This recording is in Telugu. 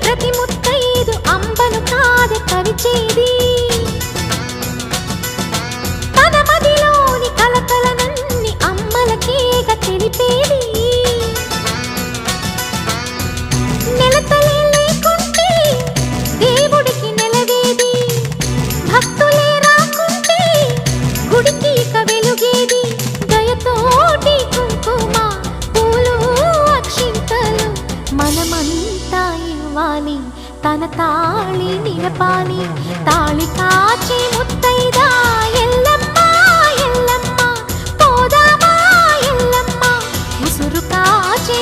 ప్రతి ముత్తైదు అంబను కాదే కవిచేది తన మదిలోని కలకలనన్ని అమ్మలకేగ తెలిపేది నెలతలే లేకుంటే దేవుడికి నెలవేది భక్తులే రాకుంటే గుడికి ఇక వెలుగేది దయతోటి కుంకుమ పూలు అక్షింతలు మనమంతా ఇవ్వాలి తన తాళి నిలపాలి తాళి కాచి ముత్తైదా ఎల్లమ్మ ఎల్లమ్మ పోదామా ఎల్లమ్మ ఉసురు కాచి